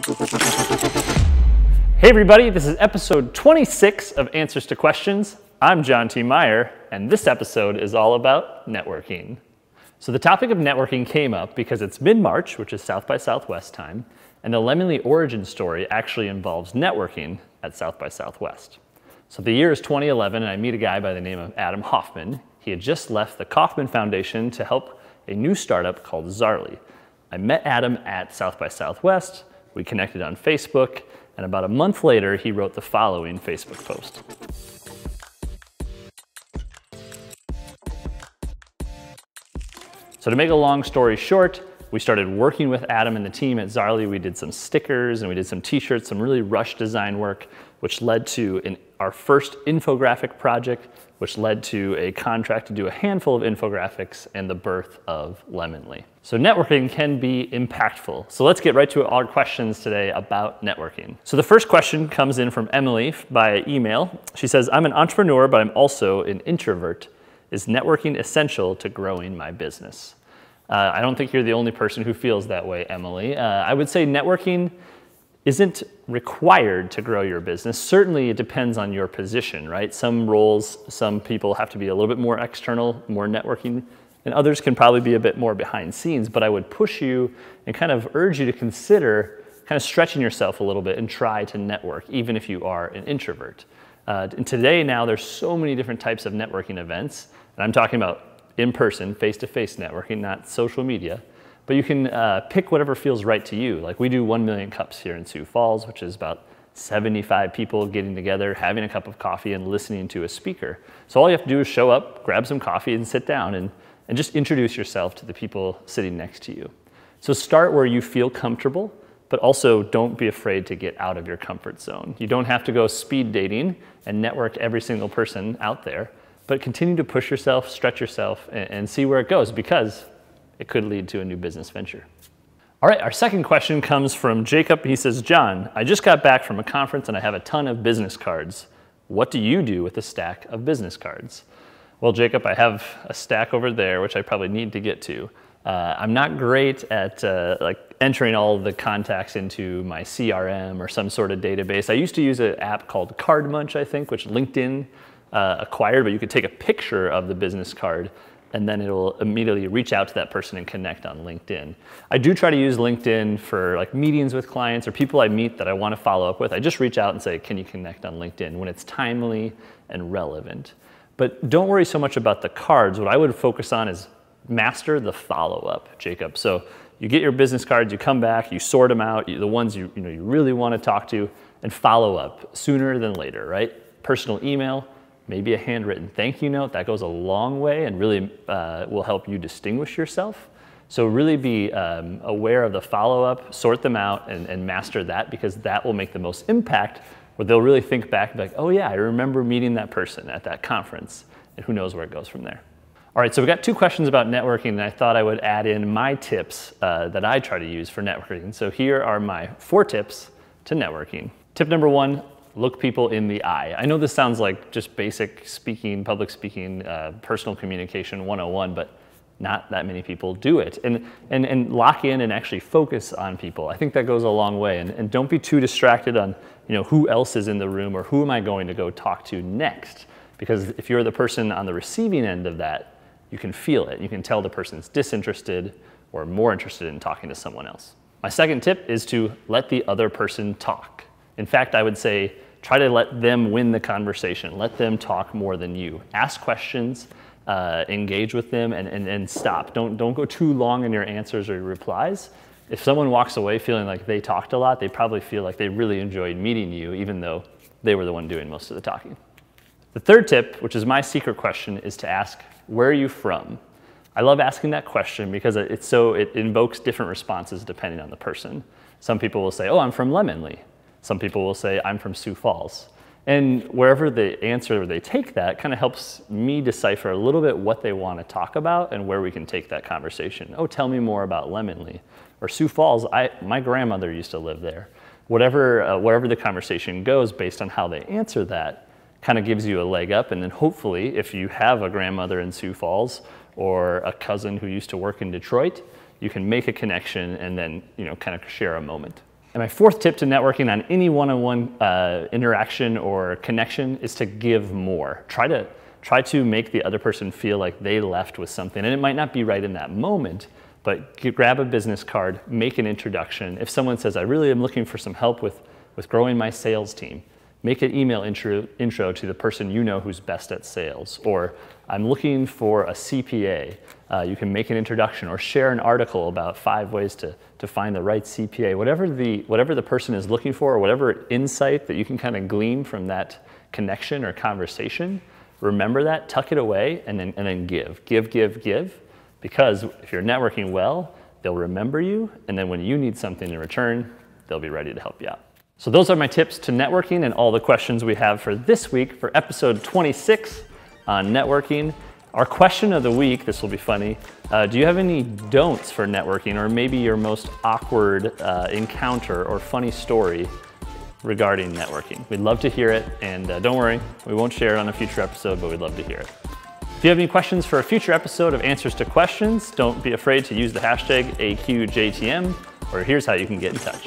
Hey everybody, this is episode 26 of Answers to Questions. I'm John T. Meyer, and this episode is all about networking. So the topic of networking came up because it's mid-March, which is South by Southwest time, and the Lemon origin story actually involves networking at South by Southwest. So the year is 2011, and I meet a guy by the name of Adam Hoffman. He had just left the Kauffman Foundation to help a new startup called Zarly. I met Adam at South by Southwest, we connected on Facebook, and about a month later, he wrote the following Facebook post. So to make a long story short, we started working with Adam and the team at Zarly. We did some stickers and we did some t-shirts, some really rush design work, which led to our first infographic project, which led to a contract to do a handful of infographics and the birth of Lemonly. So networking can be impactful. So let's get right to our questions today about networking. So the first question comes in from Emily by email. She says, I'm an entrepreneur, but I'm also an introvert. Is networking essential to growing my business? I don't think you're the only person who feels that way, Emily. I would say networking isn't required to grow your business. Certainly it depends on your position, right? Some roles, some people have to be a little bit more external, more networking, and others can probably be a bit more behind scenes, but I would push you and kind of urge you to consider kind of stretching yourself a little bit and try to network, even if you are an introvert. And today now there's so many different types of networking events, and I'm talking about in-person, face-to-face networking, not social media. But you can pick whatever feels right to you. Like we do 1 Million Cups here in Sioux Falls, which is about 75 people getting together, having a cup of coffee and listening to a speaker. So all you have to do is show up, grab some coffee and sit down and just introduce yourself to the people sitting next to you. So start where you feel comfortable, but also don't be afraid to get out of your comfort zone. You don't have to go speed dating and network every single person out there, but continue to push yourself, stretch yourself, and see where it goes, because it could lead to a new business venture. All right, our second question comes from Jacob. He says, John, I just got back from a conference and I have a ton of business cards. What do you do with a stack of business cards? Well, Jacob, I have a stack over there, which I probably need to get to. I'm not great at like entering all of the contacts into my CRM or some sort of database. I used to use an app called Card Munch, I think, which LinkedIn acquired, but you could take a picture of the business card and then it'll immediately reach out to that person and connect on LinkedIn. I do try to use LinkedIn for like meetings with clients or people I meet that I want to follow up with. I just reach out and say, can you connect on LinkedIn when it's timely and relevant? But don't worry so much about the cards. What I would focus on is master the follow-up, Jacob. So you get your business cards, you come back, you sort them out, the ones you really want to talk to, and follow up sooner than later, right? Personal email, maybe a handwritten thank you note. That goes a long way and really will help you distinguish yourself. So really be aware of the follow-up, sort them out, and master that, because that will make the most impact, where they'll really think back and be like, oh yeah, I remember meeting that person at that conference, and who knows where it goes from there. All right, so we got two questions about networking, and I thought I would add in my tips that I try to use for networking. So here are my 4 tips to networking. Tip number 1, look people in the eye. I know this sounds like just basic speaking, public speaking, personal communication 101, but not that many people do it. And lock in and actually focus on people. I think that goes a long way. And don't be too distracted on who else is in the room or who am I going to go talk to next. Because if you're the person on the receiving end of that, you can feel it. You can tell the person's disinterested or more interested in talking to someone else. My second tip is to let the other person talk. In fact, I would say try to let them win the conversation. Let them talk more than you. Ask questions, engage with them, and stop. Don't go too long in your answers or your replies. If someone walks away feeling like they talked a lot, they probably feel like they really enjoyed meeting you, even though they were the one doing most of the talking. The third tip, which is my secret question, is to ask, where are you from? I love asking that question because it invokes different responses depending on the person. Some people will say, oh, I'm from Lemonly. Some people will say, I'm from Sioux Falls. And wherever they answer or they take that kind of helps me decipher a little bit what they want to talk about and where we can take that conversation. Oh, tell me more about Lemonly. Or Sioux Falls, my grandmother used to live there. Wherever the conversation goes based on how they answer that kind of gives you a leg up. And then hopefully if you have a grandmother in Sioux Falls or a cousin who used to work in Detroit, you can make a connection and then kind of share a moment. And my fourth tip to networking on any one-on-one interaction or connection is to give more. Try to make the other person feel like they left with something. And it might not be right in that moment, but grab a business card, make an introduction. If someone says, I really am looking for some help with growing my sales team, make an email intro to the person you know who's best at sales. Or I'm looking for a CPA. You can make an introduction or share an article about 5 ways to find the right CPA. Whatever the person is looking for, or whatever insight that you can kind of glean from that connection or conversation, remember that, tuck it away, and then give. Because if you're networking well, they'll remember you, and then when you need something in return, they'll be ready to help you out. So those are my tips to networking and all the questions we have for this week for episode 26 on networking. Our question of the week, this will be funny, do you have any don'ts for networking, or maybe your most awkward encounter or funny story regarding networking? We'd love to hear it, and don't worry, we won't share it on a future episode, but we'd love to hear it. If you have any questions for a future episode of Answers to Questions, don't be afraid to use the hashtag AQJTM, or here's how you can get in touch.